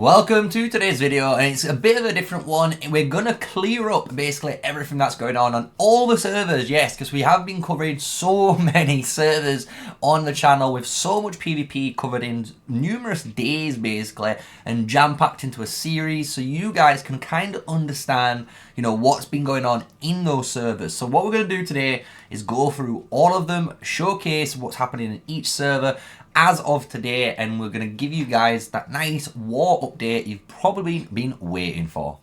Welcome to today's video, and it's a bit of a different one. We're gonna clear up basically everything that's going on all the servers, yes, because we have been covering so many servers on the channel with so much PvP covered in numerous days basically, and jam-packed into a series, so you guys can kind of understand, you know, what's been going on in those servers. So what we're gonna do today is go through all of them, showcase what's happening in each server as of today, and we're going to give you guys that nice war update you've probably been waiting for.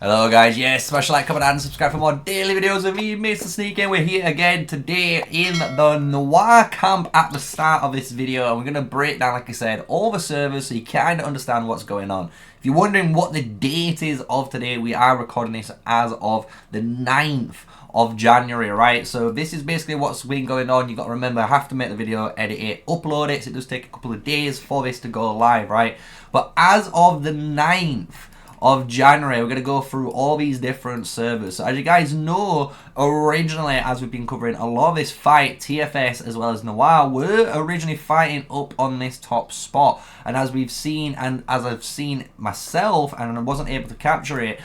Hello guys, yes, smash the like, comment and subscribe for more daily videos of me, MrSneakyy. We're here again today in the Noir camp at the start of this video, and we're going to break down, like I said, all the servers so you kind of understand what's going on. If you're wondering what the date is of today, we are recording this as of the 9th of January, right? So this is basically what's been going on. You got to remember, I have to make the video, edit it, upload it, so it does take a couple of days for this to go live, right? But as of the 9th of January, we're going to go through all these different servers. So as you guys know, originally, as we've been covering a lot of this fight, TFS as well as Noir were originally fighting up on this top spot, and as we've seen, and as I've seen myself, and I wasn't able to capture it,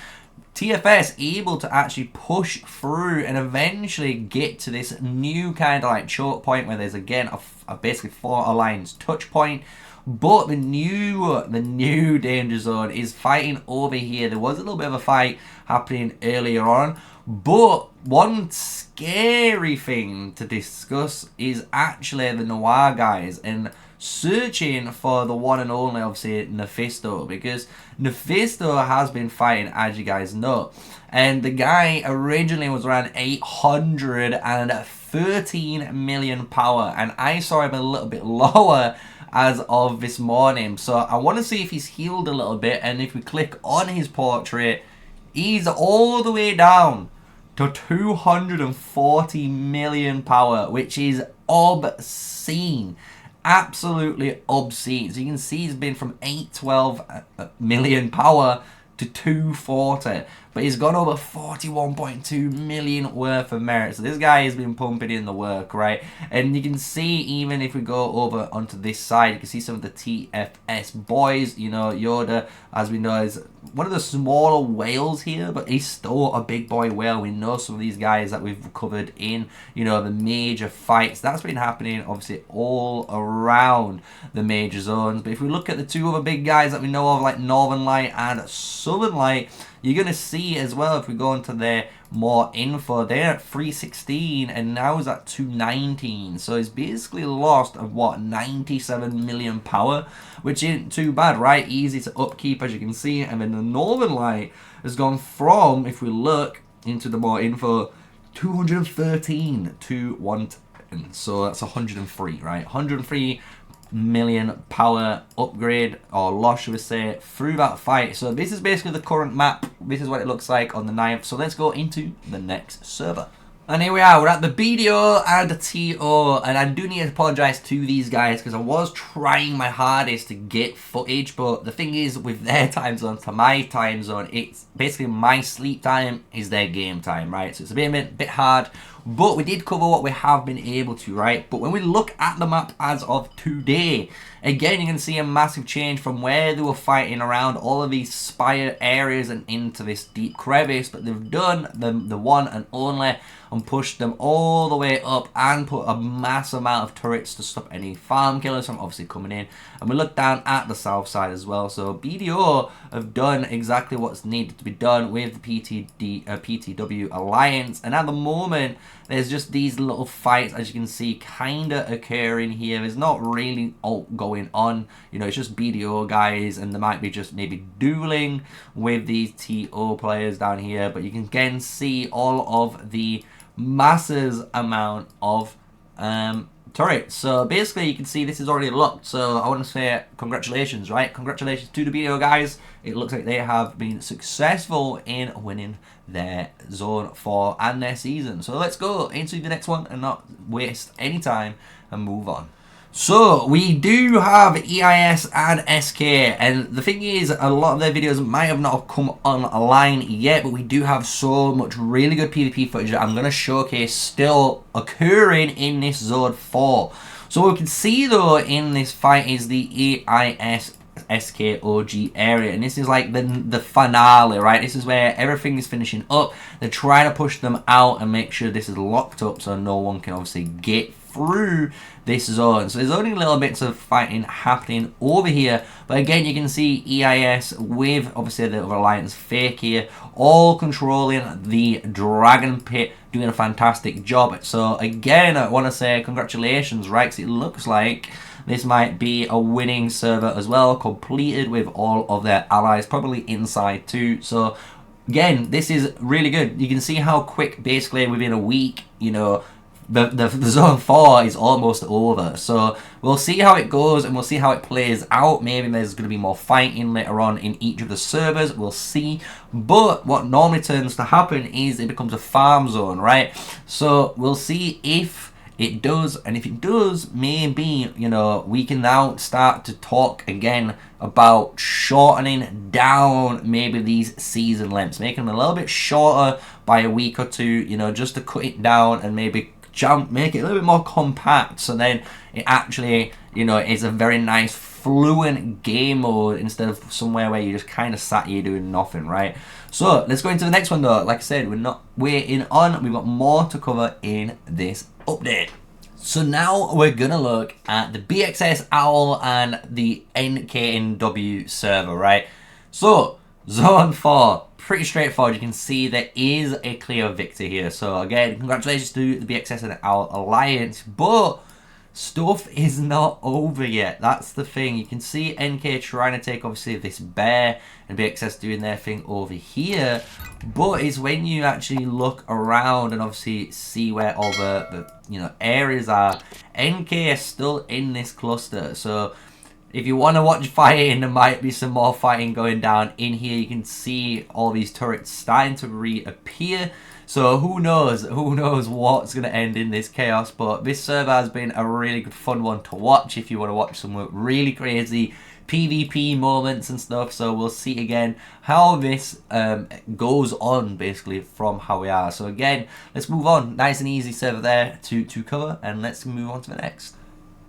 TFS able to actually push through and eventually get to this new kind of like choke point where there's again a basically 4 alliance touch point. But the new danger zone is fighting over here. There was a little bit of a fight happening earlier on, but one scary thing to discuss is actually the Noir guys and searching for the one and only, obviously, Nephisto, because Nephisto has been fighting, as you guys know, and the guy originally was around 813 million power, and I saw him a little bit lower as of this morning. So I want to see if he's healed a little bit, and if we click on his portrait, he's all the way down to 240 million power, which is obscene. Absolutely obscene. So you can see he's been from 812 million power to 240, but he's got over 41.2 million worth of merit. So this guy has been pumping in the work, right? And you can see, even if we go over onto this side, you can see some of the TFS boys. You know, Yoda, as we know, is one of the smaller whales here, but he's still a big boy whale. We know some of these guys that we've covered in, you know, the major fights. That's been happening, obviously, all around the major zones. But if we look at the two other big guys that we know of, like Northern Light and Southern Light, you're going to see as well, if we go into their more info, they're at 316 and now is at 219. So it's basically lost of what, 97 million power, which isn't too bad, right? Easy to upkeep, as you can see. And then the Northern Light has gone from, if we look into the more info, 213 to 110. So that's 103, right? 103 million power upgrade or loss, should we say, through that fight. So this is basically the current map. This is what it looks like on the 9th. So let's go into the next server. And here we are, we're at the BDO and the TO, and I do need to apologise to these guys because I was trying my hardest to get footage, but the thing is, with their time zone to my time zone, it's basically my sleep time is their game time, right? So it's a bit hard, but we did cover what we have been able to, right? But when we look at the map as of today, again, you can see a massive change from where they were fighting around all of these spire areas and into this deep crevice, but they've done the one and only and pushed them all the way up and put a massive amount of turrets to stop any farm killers from obviously coming in. And we look down at the south side as well. So BDO have done exactly what's needed to be done with the PTW Alliance, and at the moment there's just these little fights, as you can see, kind of occurring here. There's not really alt going on, you know, it's just BDO guys, and there might be just maybe dueling with these TO players down here, but you can again see all of the massive amount of turrets. So basically you can see this is already locked, so I want to say congratulations, right? Congratulations to the BDO guys. It looks like they have been successful in winning their zone 4 and their season. So let's go into the next one and not waste any time and move on. So we do have Eis and SK, and the thing is, a lot of their videos might have not come online yet, but we do have so much really good PvP footage that I'm going to showcase still occurring in this Zone 4. So we can see though in this fight is the Eis SK OG area, and this is like the finale, right? This is where everything is finishing up. They're trying to push them out and make sure this is locked up so no one can obviously get through this zone. So there's only little bits of fighting happening over here, but again you can see EIS with obviously the Alliance fake here all controlling the Dragon Pit, doing a fantastic job. So again I want to say congratulations, right? Because it looks like this might be a winning server as well, completed with all of their allies probably inside too. So again, this is really good. You can see how quick, basically within a week, you know, the zone 4 is almost over. So we'll see how it goes and we'll see how it plays out. Maybe there's going to be more fighting later on in each of the servers. We'll see. But what normally tends to happen is it becomes a farm zone, right? So we'll see if it does, and if it does, maybe, you know, we can now start to talk again about shortening down maybe these season lengths, making them a little bit shorter by a week or two, you know, just to cut it down and maybe make it a little bit more compact, so then it actually, you know, is a very nice fluent game mode instead of somewhere where you just kind of sat here doing nothing, right? So let's go into the next one though. Like I said, we're not waiting on, we've got more to cover in this update. So now we're gonna look at the BXS Owl and the Nknw server, right? So zone 4, pretty straightforward. You can see there is a clear victor here. So again, congratulations to the Bxs and Owl Alliance, but stuff is not over yet. That's the thing. You can see NK trying to take obviously this bear and Bxs doing their thing over here, but it's when you actually look around and obviously see where all the you know, areas are, NK is still in this cluster. So if you want to watch fighting, there might be some more fighting going down in here. You can see all these turrets starting to reappear. So who knows what's going to end in this chaos. But this server has been a really good fun one to watch if you want to watch some really crazy PvP moments and stuff. So we'll see again how this goes on basically from how we are. So again, let's move on. Nice and easy server there to cover, and let's move on to the next.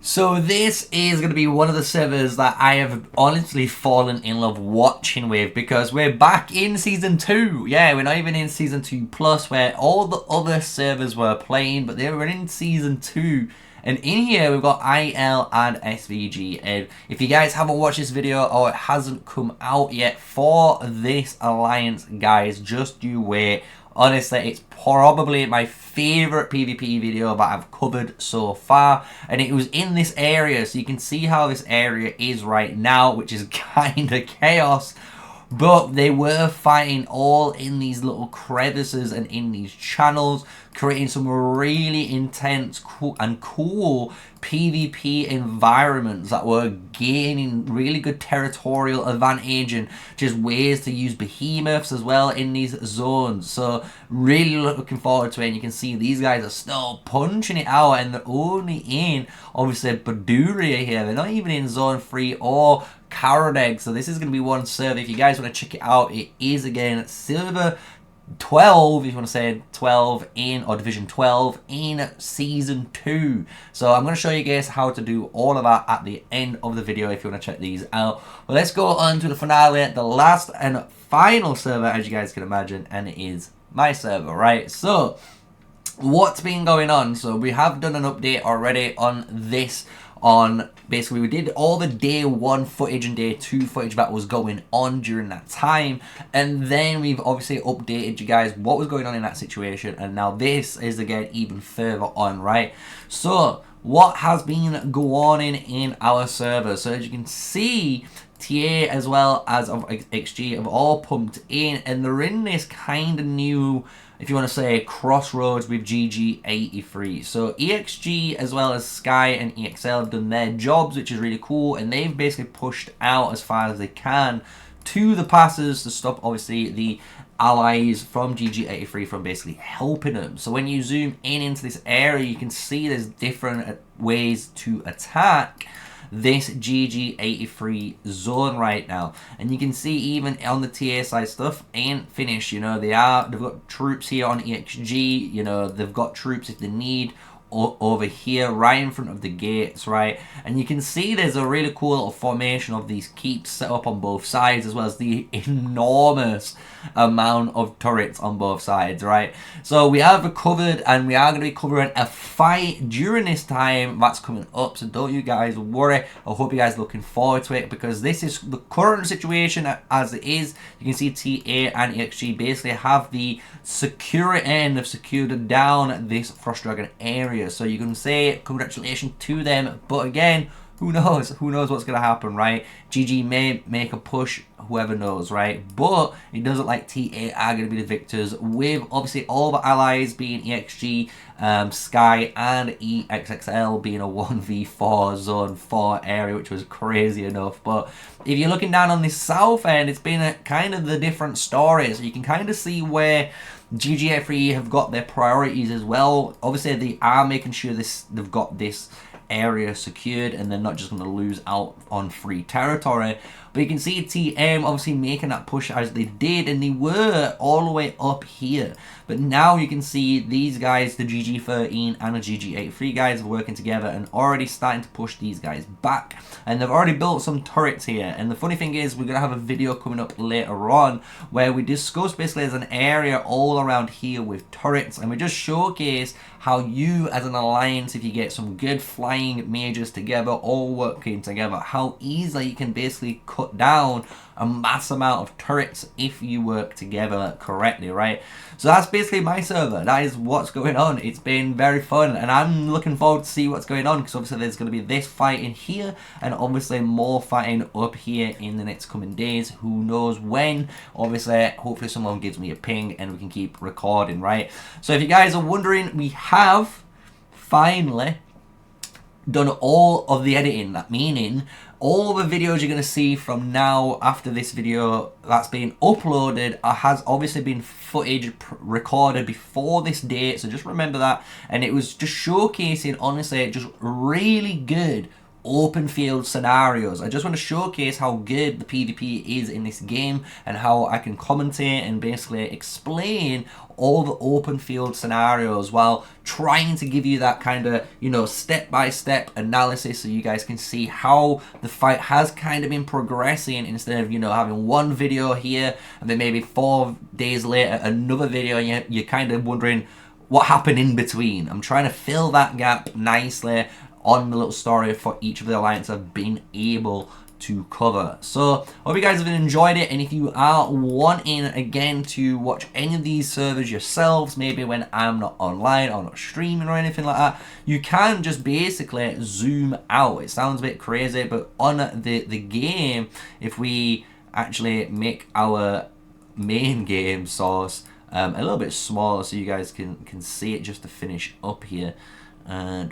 So this is going to be one of the servers that I have honestly fallen in love watching with, because we're back in Season 2. Yeah, we're not even in Season 2 Plus, where all the other servers were playing, but they were in Season 2. And in here, we've got IL and SVG. And if you guys haven't watched this video or it hasn't come out yet for this alliance, guys, just you wait. Honestly, it's probably my favorite PvP video that I've covered so far, and it was in this area, so you can see how this area is right now, which is kind of chaos. But they were fighting all in these little crevices and in these channels, creating some really intense and cool PvP environments that were gaining really good territorial advantage and just ways to use behemoths as well in these zones. So really looking forward to it. And you can see these guys are still punching it out, and they're only in obviously Baduria here. They're not even in zone 3 or Karadeg. So this is going to be one server. If you guys want to check it out, it is again Silver 12, if you want to say 12 in, or Division 12 in Season 2. So I'm going to show you guys how to do all of that at the end of the video if you want to check these out. But let's go on to the finale, the last and final server, as you guys can imagine, and it is my server, right? So what's been going on? So we have done an update already on this. On basically, we did all the day 1 footage and day 2 footage that was going on during that time, and then we've obviously updated you guys what was going on in that situation, and now this is again even further on, right? So what has been going on in our server? So as you can see, TA as well as of XG have all pumped in, and they're in this kind of new, if you want to say, crossroads with GG83. So EXG as well as Sky and EXL have done their jobs, which is really cool, and they've basically pushed out as far as they can to the passes to stop obviously the allies from GG83 from basically helping them. So when you zoom in into this area, you can see there's different ways to attack this GG83 zone right now, and you can see even on the TA side stuff ain't finished. You know, they've got troops here on EXG, you know, they've got troops if they need over here, right in front of the gates, right? And you can see there's a really cool little formation of these keeps set up on both sides, as well as the enormous amount of turrets on both sides, right? So we have covered, and we are going to be covering a fight during this time that's coming up, so don't you guys worry. I hope you guys are looking forward to it, because this is the current situation as it is. You can see TA and EXG basically have the security end of secured down this Frost Dragon area, so you can say congratulations to them, but again, who knows what's going to happen, right? GG may make a push, whoever knows, right? But it does look like TA are going to be the victors, with obviously all the allies being EXG, Sky and EXXL being a 1v4 zone 4 area, which was crazy enough. But if you're looking down on the south end, it's been a kind of the different story, so you can kind of see where GG83 have got their priorities as well. Obviously they are making sure they've got this area secured, and they're not just going to lose out on free territory. But you can see TM obviously making that push as they did, and they were all the way up here. But now you can see these guys, the GG13 and the GG83 guys, are working together and already starting to push these guys back. And they've already built some turrets here. And the funny thing is, we're going to have a video coming up later on where we discuss basically as an area all around here with turrets, and we just showcase how you as an alliance, if you get some good flying mages together, all working together, how easily you can basically cut down a mass amount of turrets if you work together correctly, right? So that's basically my server. That is what's going on. It's been very fun, and I'm looking forward to see what's going on, because obviously there's going to be this fight in here, and obviously more fighting up here in the next coming days. Who knows when? Obviously, hopefully someone gives me a ping and we can keep recording, right? So if you guys are wondering, we have finally done all of the editing. That meaning all the videos you're going to see from now after this video that's been uploaded has obviously been footage recorded before this date, so just remember that. And it was just showcasing, honestly, just really good open field scenarios. I just want to showcase how good the PvP is in this game, and how I can commentate and basically explain all the open field scenarios while trying to give you that kind of, you know, step-by-step analysis, so you guys can see how the fight has kind of been progressing, instead of, you know, having one video here and then maybe 4 days later another video, and you're kind of wondering what happened in between. I'm trying to fill that gap nicely on the little story for each of the alliances I've been able to cover. So hope you guys have enjoyed it, and if you are wanting again to watch any of these servers yourselves, maybe when I'm not online or not streaming or anything like that, you can just basically zoom out. It sounds a bit crazy, but on the game, if we actually make our main game source a little bit smaller so you guys can see it, just to finish up here. There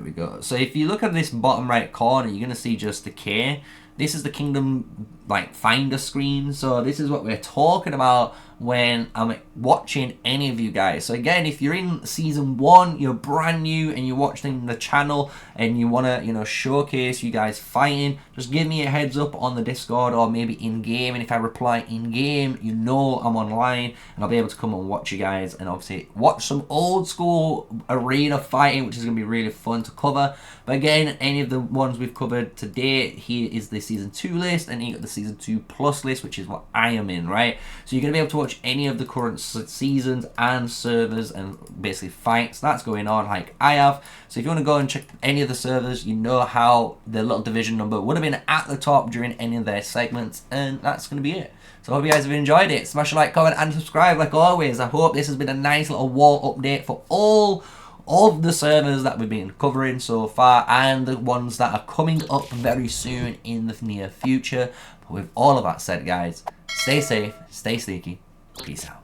we go. So if you look at this bottom right corner, you're gonna see just the K. This is the kingdom like finder screen. So this is what we're talking about when I'm watching any of you guys. So again, if you're in season 1, you're brand new and you're watching the channel and you want to, you know, showcase you guys fighting, just give me a heads up on the Discord or maybe in game, and if I reply in game, you know I'm online and I'll be able to come and watch you guys, and obviously watch some old school arena fighting, which is going to be really fun to cover. But again, any of the ones we've covered today, here is the season 2 list, and you got the season 2 plus list, which is what I am in, right? So you're going to be able to watch any of the current seasons and servers and basically fights that's going on like I have. So if you want to go and check any of the servers, you know how the little division number would have been at the top during any of their segments, and that's going to be it. So I hope you guys have enjoyed it. Smash a like, comment and subscribe like always. I hope this has been a nice little war update for all of the servers that we've been covering so far, and the ones that are coming up very soon in the near future. But with all of that said, guys, stay safe, stay sneaky, peace out.